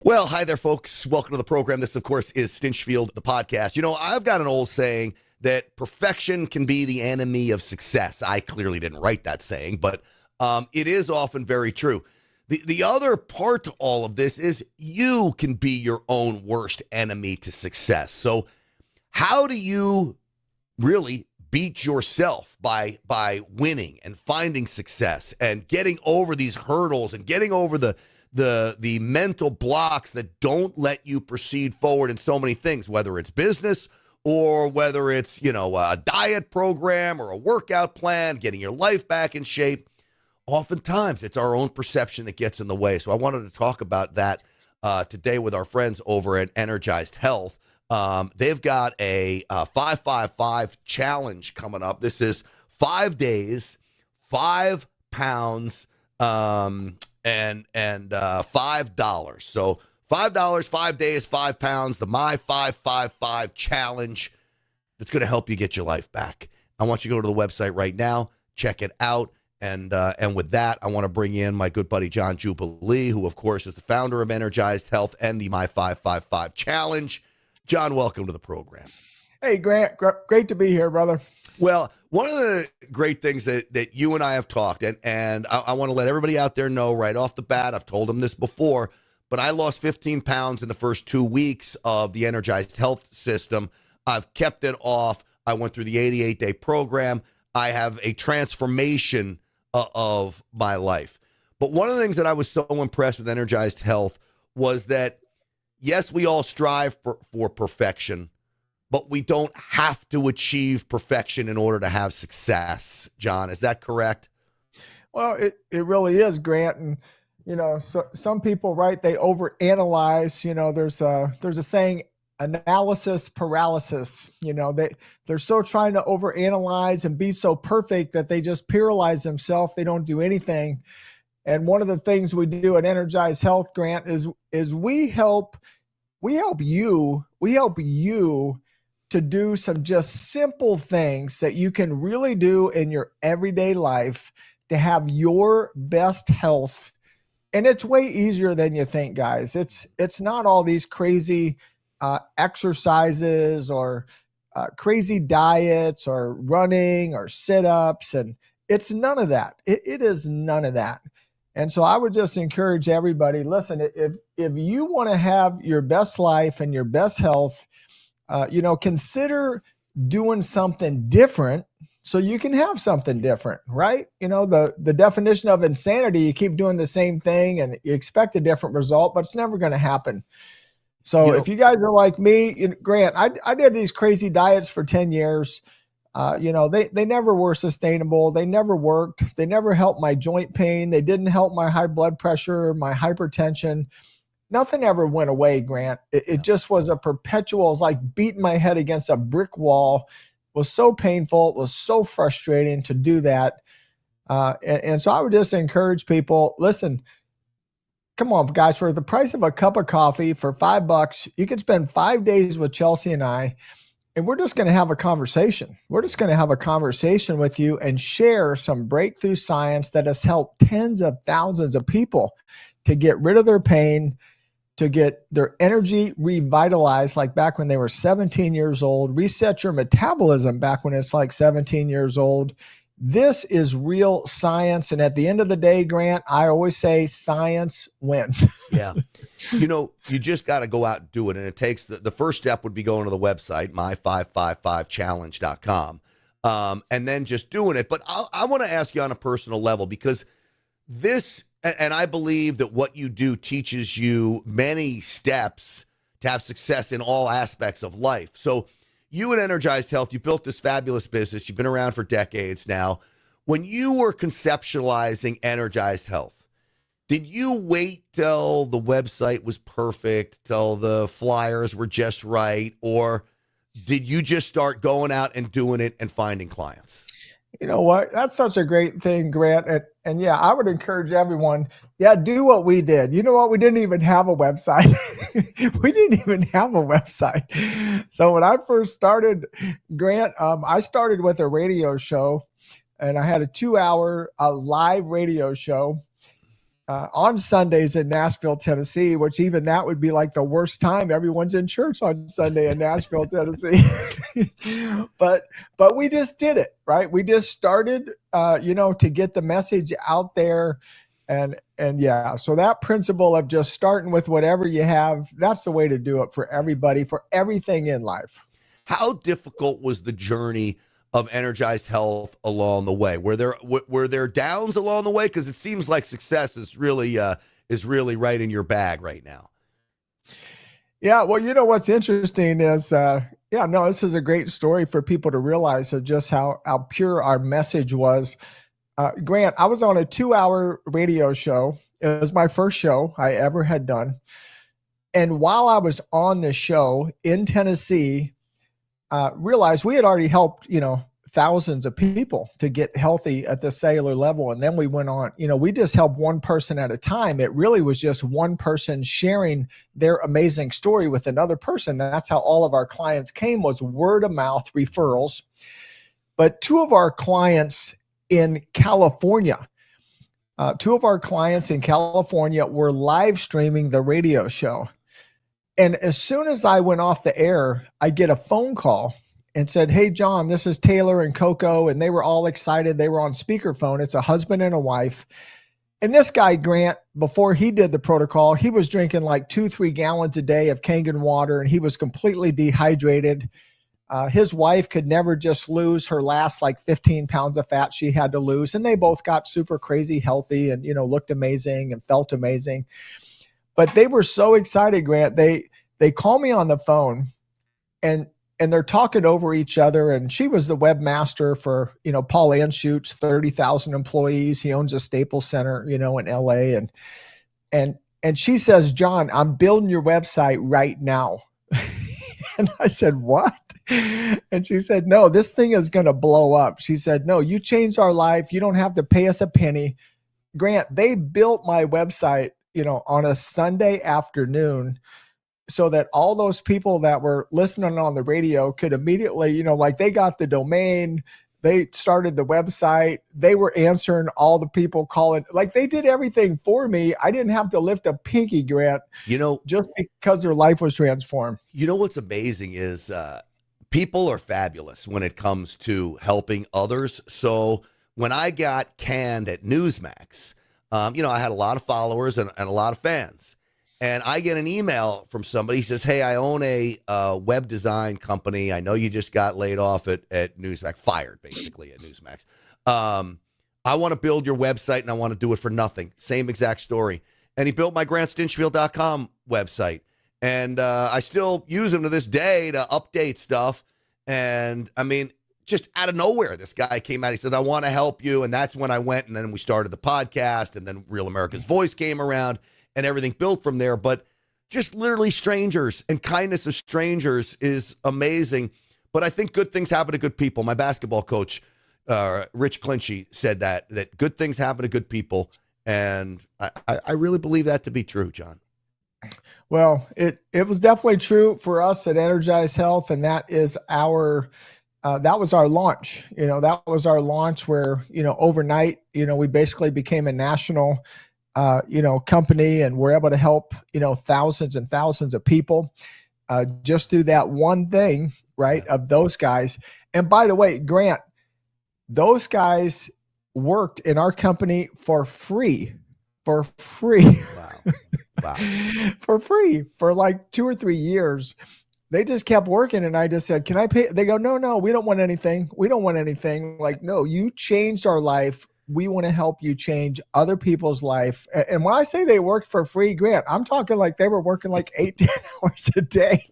Well, hi there, folks. Welcome to the program. This, of course, is Stinchfield, the podcast. You know, I've got an old saying that perfection can be the enemy of success. I clearly didn't write that saying, but it is often very true. The other part to all of this is you can be your own worst enemy to success. So how do you really beat yourself by winning and finding success and getting over these hurdles and getting over the mental blocks that don't let you proceed forward in so many things, whether it's business or whether it's, a diet program or a workout plan, getting your life back in shape? Oftentimes it's our own perception that gets in the way. So I wanted to talk about that today with our friends over at Energized Health. They've got a 555 challenge coming up. This is 5 days, 5 pounds, and $5. So $5, 5 days, 5 pounds, the My 555 challenge that's going to help you get your life back. I want you to go to the website right now, check it out. And with that, I want to bring in my good buddy, John Jubilee, who, of course, is the founder of Energized Health and the My 555 challenge. John, welcome to the program. Hey, Grant. Great to be here, brother. Well, one of the great things that you and I have talked, and I want to let everybody out there know right off the bat, I've told them this before, but I lost 15 pounds in the first 2 weeks of the Energized Health system. I've kept it off. I went through the 88-day program. I have a transformation of my life. But one of the things that I was so impressed with Energized Health was that, yes, we all strive for perfection, but we don't have to achieve perfection in order to have success. John, is that correct? Well, it really is, Grant. And, so some people, right, they overanalyze. There's a saying, analysis paralysis. They're so trying to overanalyze and be so perfect that they just paralyze themselves. They don't do anything. And one of the things we do at Energized Health, Grant, is we help you to do some just simple things that you can really do in your everyday life to have your best health. And it's way easier than you think, guys. It's not all these crazy exercises or crazy diets or running or sit-ups. And it's none of that. It is none of that. And so I would just encourage everybody, listen, if you want to have your best life and your best health, consider doing something different so you can have something different, right? The definition of insanity, you keep doing the same thing and you expect a different result, but it's never going to happen. So if you guys are like me, Grant, I did these crazy diets for 10 years. They never were sustainable. They never worked. They never helped my joint pain. They didn't help my high blood pressure, my hypertension. Nothing ever went away, Grant. It just was a perpetual, it was like beating my head against a brick wall. It was so painful. It was so frustrating to do that. And so I would just encourage people, listen, come on, guys, for the price of a cup of coffee for $5, you could spend 5 days with Chelsea and I, and we're just going to have a conversation. We're just going to have a conversation with you and share some breakthrough science that has helped tens of thousands of people to get rid of their pain, to get their energy revitalized, like back when they were 17 years old, reset your metabolism back when it's like 17 years old. This is real science. And at the end of the day, Grant, I always say science wins. Yeah. You just got to go out and do it. And it takes the first step would be going to the website, my555challenge.com, and then just doing it. But I want to ask you on a personal level, because this, and I believe that what you do teaches you many steps to have success in all aspects of life. So you at Energized Health, you built this fabulous business. You've been around for decades now. When you were conceptualizing Energized Health, did you wait till the website was perfect, till the flyers were just right, or did you just start going out and doing it and finding clients? You know what? That's such a great thing, Grant. And yeah, I would encourage everyone, do what we did. You know what? We didn't even have a website. We didn't even have a website. So when I first started, Grant, I started with a radio show, and I had a 2-hour live radio show. on Sundays in Nashville, Tennessee, which even that would be like the worst time. Everyone's in church on Sunday in Nashville, Tennessee. but we just did it, right? We just started, to get the message out there. And yeah, so that principle of just starting with whatever you have, that's the way to do it for everybody, for everything in life. How difficult was the journey of Energized Health along the way? Were there downs along the way? Because it seems like success is really right in your bag right now. Yeah, well, what's interesting is, this is a great story for people to realize of just how pure our message was. Grant, I was on a 2-hour radio show. It was my first show I ever had done. And while I was on the show in Tennessee, realized we had already helped, thousands of people to get healthy at the cellular level. And then we went on, we just helped one person at a time. It really was just one person sharing their amazing story with another person. That's how all of our clients came, was word of mouth referrals. But two of our clients in California were live streaming the radio show. And as soon as I went off the air, I get a phone call and said, "Hey, John, this is Taylor and Coco." And they were all excited. They were on speakerphone. It's a husband and a wife. And this guy, Grant, before he did the protocol, he was drinking like 2-3 gallons a day of Kangen water, and he was completely dehydrated. His wife could never just lose her last like 15 pounds of fat she had to lose. And they both got super crazy healthy and, looked amazing and felt amazing. But they were so excited, Grant. They call me on the phone and they're talking over each other. And she was the webmaster for, Paul Anschuet's 30,000 employees. He owns a Staples Center, in LA. And she says, "John, I'm building your website right now." And I said, "What?" And she said, "No, this thing is going to blow up." She said, "No, you changed our life. You don't have to pay us a penny." Grant, they built my website, on a Sunday afternoon so that all those people that were listening on the radio could immediately, they got the domain, they started the website, they were answering all the people calling, like they did everything for me. I didn't have to lift a pinky, Grant, just because their life was transformed. What's amazing is people are fabulous when it comes to helping others. So when I got canned at Newsmax, I had a lot of followers and a lot of fans. And I get an email from somebody. He says, "Hey, I own a web design company. I know you just got laid off at Newsmax, fired basically at Newsmax. I want to build your website and I want to do it for nothing." Same exact story. And he built my GrantStinchfield.com website. And I still use him to this day to update stuff. And I mean, just out of nowhere, this guy came out. He said, "I want to help you." And that's when I went, and then we started the podcast, and then Real America's Voice came around, and everything built from there. But just literally strangers and kindness of strangers is amazing. But I think good things happen to good people. My basketball coach, Rich Clinchy, said that good things happen to good people. And I really believe that to be true, John. Well, it was definitely true for us at Energized Health. And that is that was our launch. That was our launch where, overnight, we basically became a national company, and we're able to help, thousands and thousands of people just through that one thing, right, of those guys. And by the way, Grant, those guys worked in our company for free. Wow. For free for like 2 or 3 years. They just kept working, and I just said, "Can I pay?" They go, No, we don't want anything. We don't want anything. Like, "No, you changed our life. We want to help you change other people's life." And when I say they worked for free, Grant, I'm talking like they were working like 8-10 hours a day,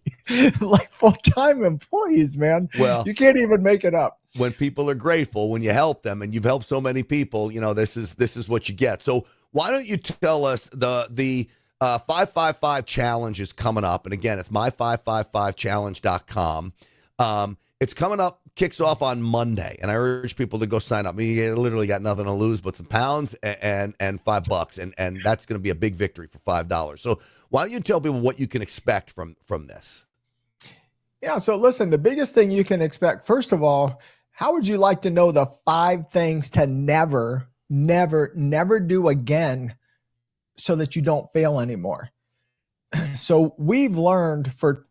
like full-time employees, man. Well, you can't even make it up. When people are grateful, when you help them, and you've helped so many people, this is what you get. So why don't you tell us the 555 challenge is coming up. And again, it's my555challenge.com. It's coming up, kicks off on Monday. And I urge people to go sign up. I mean, you literally got nothing to lose but some pounds and $5. And that's going to be a big victory for $5. So why don't you tell people what you can expect from this? Yeah. So listen, the biggest thing you can expect, first of all, how would you like to know the 5 things to never do again so that you don't fail anymore. So we've learned for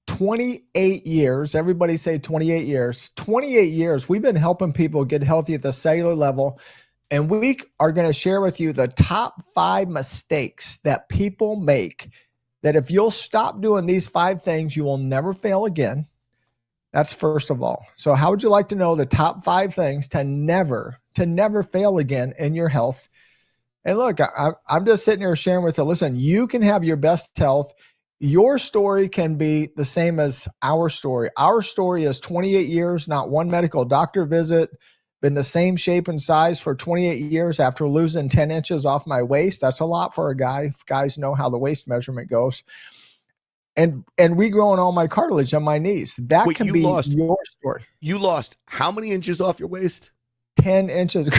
28 years, everybody say 28 years, 28 years, we've been helping people get healthy at the cellular level. And we are going to share with you the top 5 mistakes that people make, that if you'll stop doing these 5 things, you will never fail again. That's first of all. So how would you like to know the top 5 things to never fail again in your health? And look, I'm just sitting here sharing with you, listen, you can have your best health. Your story can be the same as our story. Our story is 28 years, not one medical doctor visit, been the same shape and size for 28 years after losing 10 inches off my waist. That's a lot for a guy. If guys know how the waist measurement goes. And regrowing all my cartilage on my knees. That can be your story. You lost how many inches off your waist? 10 inches.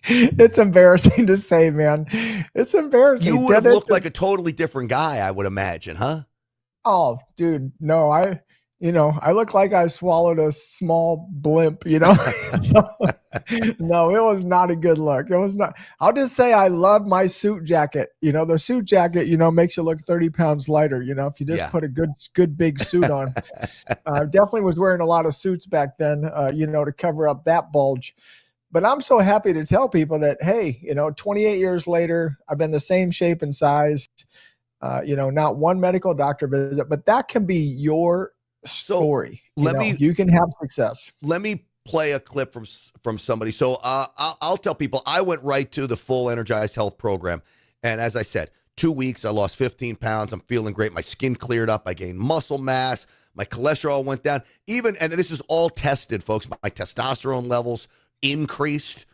It's embarrassing to say, man. It's embarrassing. You would have looked like a totally different guy, I would imagine, huh? Oh, dude, no, I look like I swallowed a small blimp, So, no, it was not a good look. It was not. I'll just say I love my suit jacket. The suit jacket, makes you look 30 pounds lighter, if you just put a good big suit on. I definitely was wearing a lot of suits back then, to cover up that bulge. But I'm so happy to tell people that, hey, 28 years later, I've been the same shape and size, not one medical doctor visit, but that can be your story. You can have success. Let me play a clip from somebody. So I'll tell people I went right to the full Energized Health program. And as I said, 2 weeks, I lost 15 pounds. I'm feeling great. My skin cleared up. I gained muscle mass. My cholesterol went down. And this is all tested, folks. My testosterone levels increased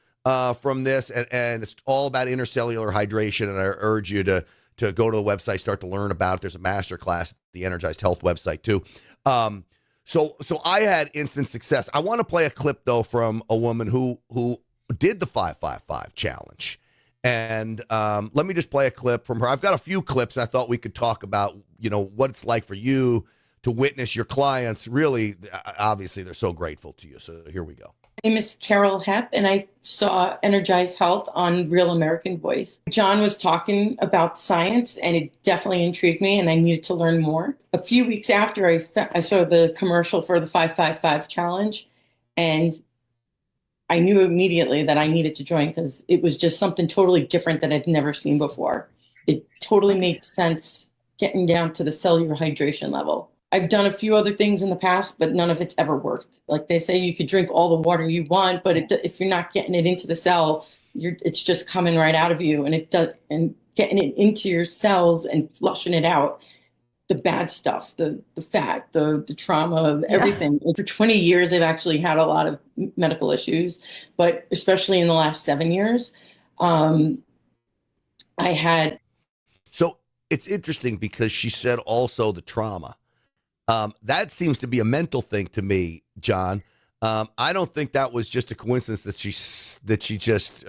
from this. And it's all about intercellular hydration. And I urge you to go to the website, start to learn about it. There's a masterclass at the Energized Health website too. So I had instant success. I want to play a clip though from a woman who did the 5-5-5 challenge. And let me just play a clip from her. I've got a few clips. I thought we could talk about, what it's like for you to witness your clients. Really, obviously, they're so grateful to you. So here we go. My name is Carol Hepp, and I saw Energized Health on Real American Voice. John was talking about science, and it definitely intrigued me, and I needed to learn more. A few weeks after I saw the commercial for the 5-5-5 challenge, and I knew immediately that I needed to join because it was just something totally different that I've never seen before. It totally made sense getting down to the cellular hydration level. I've done a few other things in the past, but none of it's ever worked. Like they say, you could drink all the water you want, but if you're not getting it into the cell, it's just coming right out of you, and getting it into your cells and flushing it out, the bad stuff, the fat, the trauma, everything. Yeah. For 20 years, I've actually had a lot of medical issues, but especially in the last 7 years, I had. So it's interesting because she said also the trauma. That seems to be a mental thing to me, John. I don't think that was just a coincidence that she just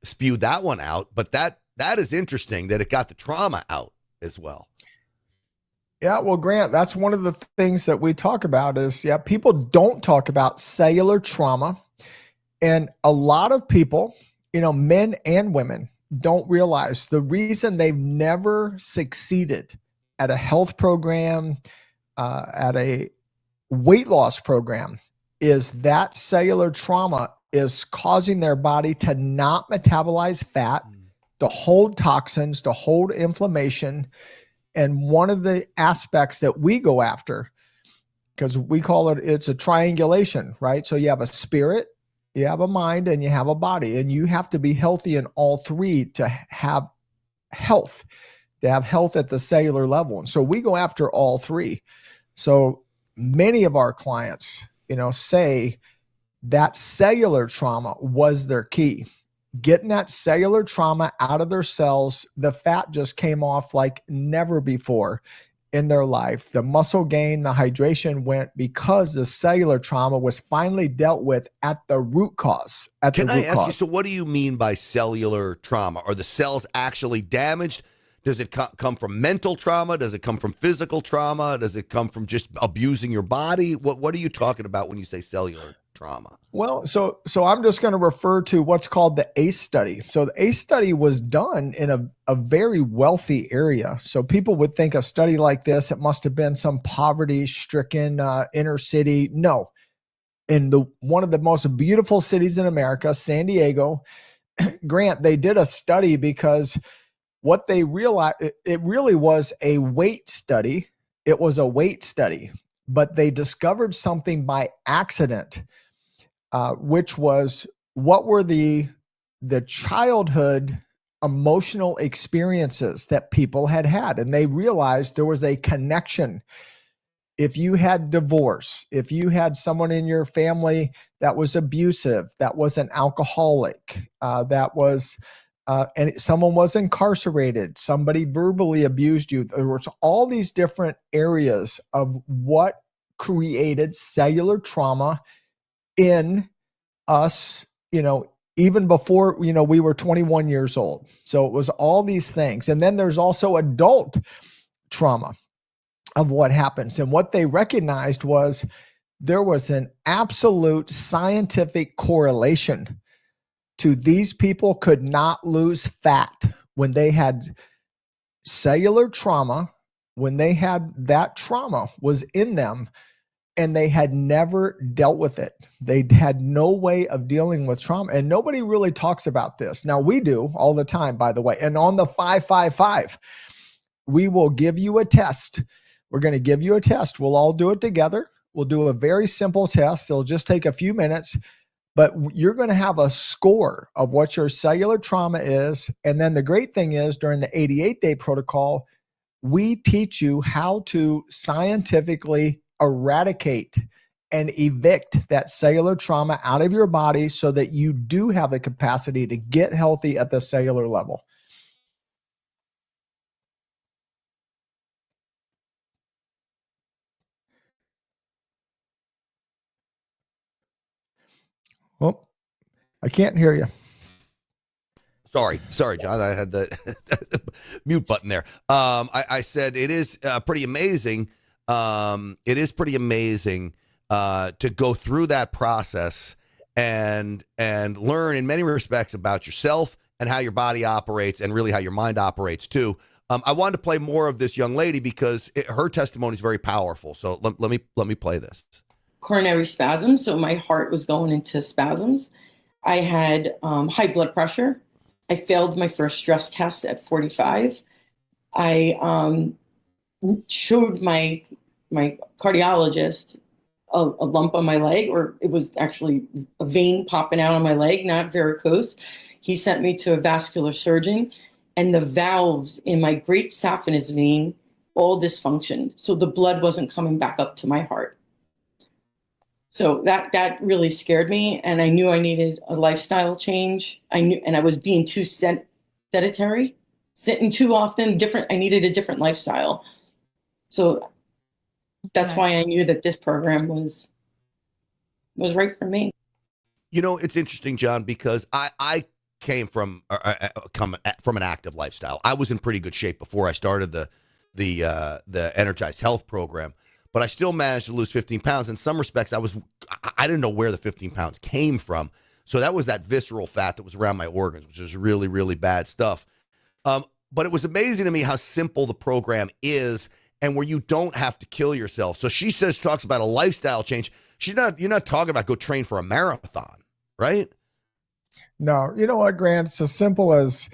spewed that one out. But that is interesting that it got the trauma out as well. Yeah, well, Grant, that's one of the things that we talk about is, people don't talk about cellular trauma. And a lot of people, men and women, don't realize the reason they've never succeeded at a health program, at a weight loss program, is that cellular trauma is causing their body to not metabolize fat, to hold toxins, to hold inflammation. And one of the aspects that we go after, because we call it's a triangulation, right? So you have a spirit, you have a mind, and you have a body, and you have to be healthy in all three to have health. To have health at the cellular level. And so we go after all three. So many of our clients, say that cellular trauma was their key. Getting that cellular trauma out of their cells, the fat just came off like never before in their life. The muscle gain, the hydration went because the cellular trauma was finally dealt with at the root cause. Can I ask you, so what do you mean by cellular trauma? Are the cells actually damaged? Does it come from mental trauma? Does it come from physical trauma? Does it come from just abusing your body? What are you talking about when you say cellular? trauma? Well, so I'm just going to refer to what's called the ACE study. So the ACE study was done in a very wealthy area. So people would think a study like this, it must have been some poverty-stricken inner city. No. In one of the most beautiful cities in America, San Diego, Grant, they did a study because what they realized, it really was a weight study. It was a weight study, but they discovered something by accident, which was what were the childhood emotional experiences that people had had. And they realized there was a connection. If you had divorce, if you had someone in your family that was abusive, that was an alcoholic, and someone was incarcerated, somebody verbally abused you, there was all these different areas of what created cellular trauma in us, even before, we were 21 years old. So it was all these things. And then there's also adult trauma of what happens. And what they recognized was there was an absolute scientific correlation to these people could not lose fat when they had cellular trauma, when they had that trauma was in them and they had never dealt with it. They had no way of dealing with trauma. And nobody really talks about this. Now we do all the time, by the way. And on the 555, we will give you a test. We're going to give you a test. We'll all do it together. We'll do a very simple test. It'll just take a few minutes, but you're going to have a score of what your cellular trauma is. And then the great thing is during the 88-day protocol, we teach you how to scientifically eradicate and evict that cellular trauma out of your body so that you do have the capacity to get healthy at the cellular level. Well, I can't hear you. Sorry, John. I had the mute button there. I said it is pretty amazing. It is pretty amazing to go through that process and learn in many respects about yourself and how your body operates and really how your mind operates too. I wanted to play more of this young lady because her testimony is very powerful. So let me play this. Coronary spasms, so my heart was going into spasms. I had high blood pressure. I failed my first stress test at 45. I showed my cardiologist a lump on my leg, or it was actually a vein popping out on my leg, not varicose. He sent me to a vascular surgeon, and the valves in my great saphenous vein all dysfunctioned. So the blood wasn't coming back up to my heart. So that really scared me, and I knew I needed a lifestyle change. And I was being too sedentary, sitting too often. I needed a different lifestyle. So that's why I knew that this program was right for me. It's interesting, John, because I came from an active lifestyle. I was in pretty good shape before I started the Energized Health program. But I still managed to lose 15 pounds. In some respects, I didn't know where the 15 pounds came from. So that was that visceral fat that was around my organs, which is really, really bad stuff. But it was amazing to me how simple the program is and where you don't have to kill yourself. So she talks about a lifestyle change. You're not talking about go train for a marathon, right? No, you know what, Grant? It's as simple as,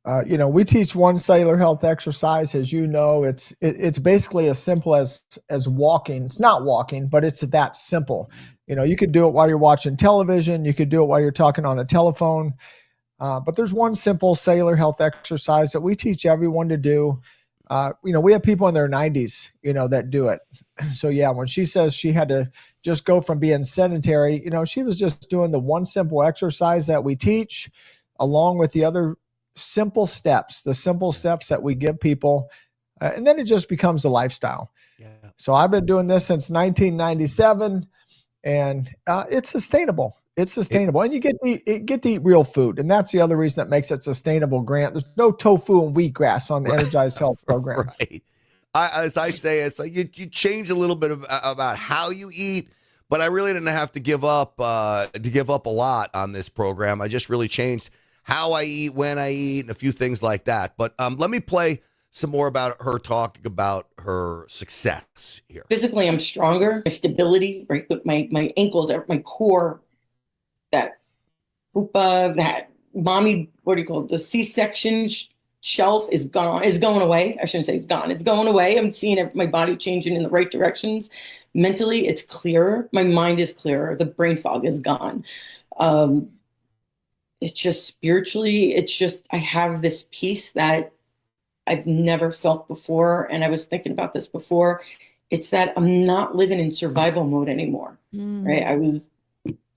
we teach one cellular health exercise. As you know, it's basically as simple as walking. It's not walking, but it's that simple. You could do it while you're watching television. You could do it while you're talking on the telephone. But there's one simple cellular health exercise that we teach everyone to do. We have people in their 90s, that do it. So yeah, when she says she had to just go from being sedentary, she was just doing the one simple exercise that we teach along with the other simple steps that we give people. And then it just becomes a lifestyle. Yeah. So I've been doing this since 1997 and it's sustainable. And you get to eat real food. And that's the other reason that makes it sustainable, Grant. There's no tofu and wheatgrass on the Energized Health program. Right. As I say, it's like you change a little bit about how you eat, but I really didn't have to give up a lot on this program. I just really changed how I eat, when I eat, and a few things like that. But let me play some more about her talking about her success here. Physically, I'm stronger. My stability, right? With my ankles, my core, that fupa, that mommy, what do you call it? The C-section shelf is gone, is going away. I shouldn't say it's gone. It's going away. I'm seeing my body changing in the right directions. Mentally, it's clearer. My mind is clearer. The brain fog is gone. It's just spiritually, I have this peace that I've never felt before. And I was thinking about this before. It's that I'm not living in survival mode anymore, right?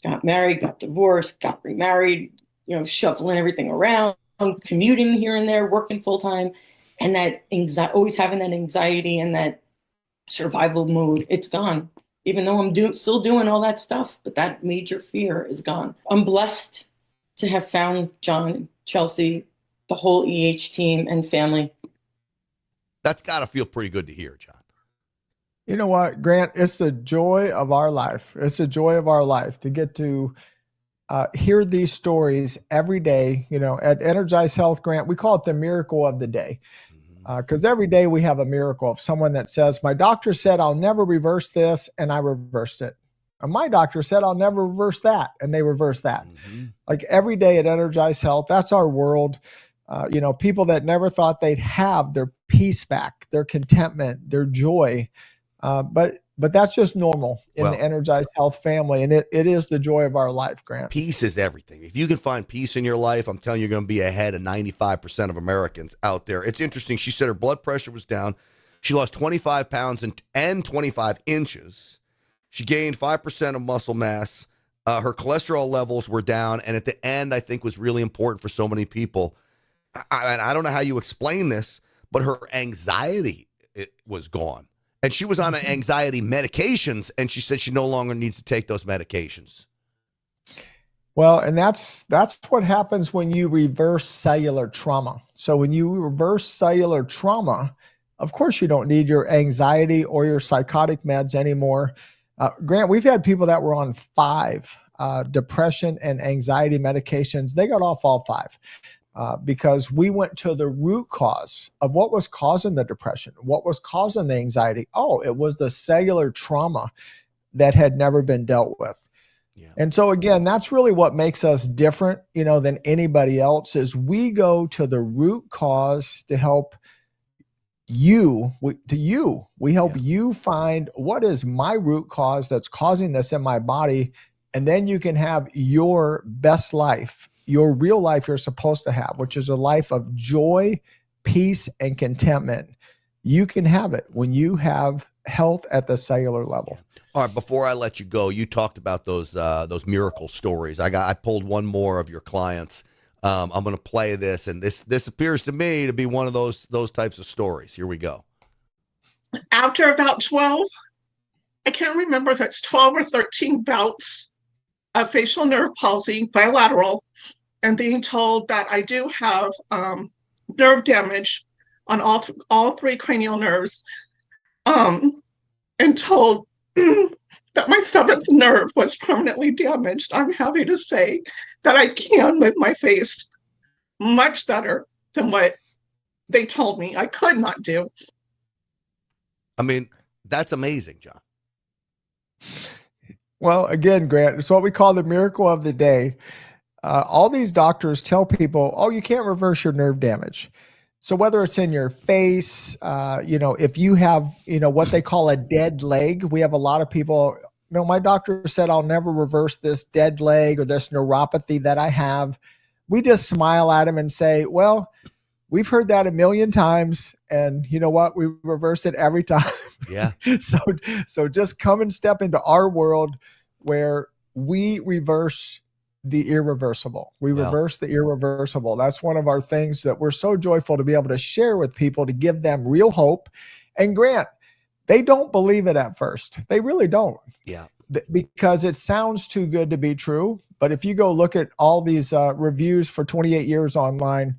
Got married, got divorced, got remarried, shuffling everything around, commuting here and there, working full time. And that anxiety, always having that anxiety and that survival mode, it's gone. Even though I'm still doing all that stuff, but that major fear is gone. I'm blessed to have found John, Chelsea, the whole EH team and family. That's got to feel pretty good to hear, John. You know what, Grant? It's the joy of our life. It's the joy of our life to get to hear these stories every day. At Energize Health, Grant, we call it the miracle of the day. Because every day we have a miracle of someone that says, my doctor said I'll never reverse this, and I reversed it. And my doctor said I'll never reverse that, and they reversed that. Like every day at Energize Health, that's our world. People that never thought they'd have their peace back, their contentment, their joy. But that's just normal in the Energize Health family. And it is the joy of our life, Grant. Peace is everything. If you can find peace in your life, I'm telling you, you're going to be ahead of 95% of Americans out there. It's interesting. She said her blood pressure was down. She lost 25 pounds and 25 inches. She gained 5% of muscle mass. Her cholesterol levels were down. And at the end, I think was really important for so many people. I don't know how you explain this, but her anxiety was gone. And she was on anxiety medications, and she said she no longer needs to take those medications. Well, and that's what happens when you reverse cellular trauma. So when you reverse cellular trauma, of course you don't need your anxiety or your psychotic meds anymore. Grant, we've had people that were on 5 depression and anxiety medications. They got off all 5. Because we went to the root cause of what was causing the depression, what was causing the anxiety. Oh, it was the cellular trauma that had never been dealt with. Yeah. And so again, that's really what makes us different, than anybody else, is we go to the root cause to help you. We help you find what is my root cause that's causing this in my body. And then you can have your best life, your real life you're supposed to have, which is a life of joy, peace, and contentment. You can have it when you have health at the cellular level. All right, before I let you go, you talked about those miracle stories. I pulled one more of your clients. I'm going to play this, and this appears to me to be one of those types of stories. Here we go. After about 12, I can't remember if it's 12 or 13 bouts of facial nerve palsy, bilateral, and being told that I do have nerve damage on all 3 cranial nerves, and told that my 7th nerve was permanently damaged. I'm happy to say that I can move my face much better than what they told me I could not do. I mean, that's amazing, John. Well, again, Grant, it's what we call the miracle of the day. All these doctors tell people, oh, you can't reverse your nerve damage. So whether it's in your face, if you have, what they call a dead leg, we have a lot of people, my doctor said I'll never reverse this dead leg or this neuropathy that I have. We just smile at them and say, well, we've heard that a million times, and you know what? We reverse it every time. Yeah. So just come and step into our world where we reverse the irreversible. We reverse the irreversible. That's one of our things that we're so joyful to be able to share with people, to give them real hope. And Grant, they don't believe it at first. They really don't. Yeah. Because it sounds too good to be true. But if you go look at all these reviews for 28 years online,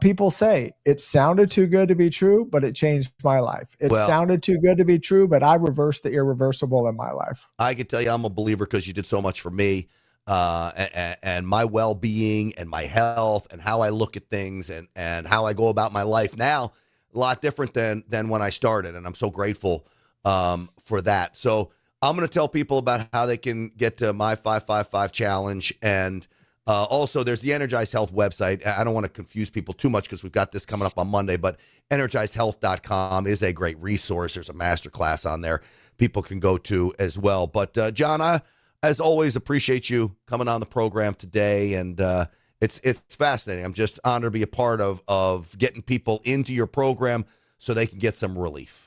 People say it sounded too good to be true, but it changed my life. It sounded too good to be true, but I reversed the irreversible in my life. I can tell you I'm a believer because you did so much for me and my well-being and my health and how I look at things and how I go about my life now. A lot different than when I started, and I'm so grateful for that. So I'm going to tell people about how they can get to my 555 challenge, and also there's the Energize Health website. I don't want to confuse people too much because we've got this coming up on Monday, but energizehealth.com is a great resource. There's a masterclass on there people can go to as well. But John, I, as always, appreciate you coming on the program today, and it's fascinating. I'm just honored to be a part of getting people into your program so they can get some relief.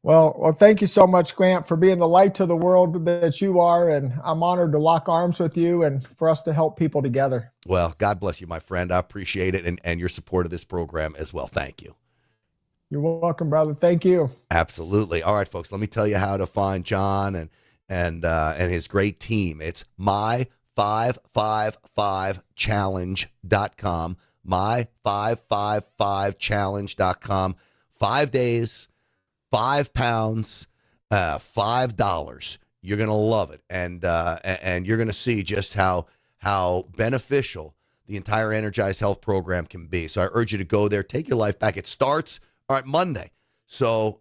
Well, thank you so much, Grant, for being the light to the world that you are, and I'm honored to lock arms with you and for us to help people together. Well, God bless you, my friend. I appreciate it, and your support of this program as well. Thank you. You're welcome, brother. Thank you. Absolutely. All right, folks, let me tell you how to find John and his great team. It's my555challenge.com, my555challenge.com. 5 days, 5 pounds, $5. You're going to love it. And you're going to see just how beneficial the entire Energize Health program can be. So I urge you to go there, take your life back. It starts Monday. So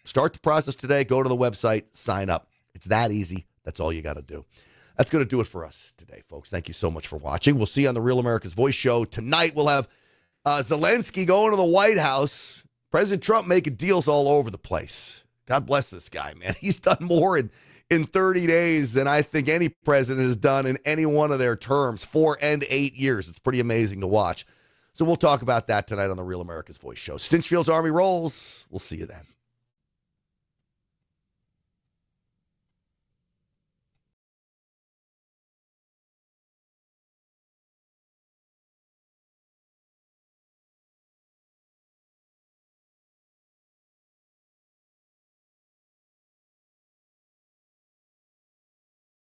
start the process today. Go to the website, sign up. It's that easy. That's all you got to do. That's going to do it for us today, folks. Thank you so much for watching. We'll see you on the Real America's Voice show. Tonight, we'll have Zelensky going to the White House. President Trump making deals all over the place. God bless this guy, man. He's done more in 30 days than I think any president has done in any one of their terms, 4 and 8 years. It's pretty amazing to watch. So we'll talk about that tonight on the Real America's Voice show. Stinchfield's Army rolls. We'll see you then.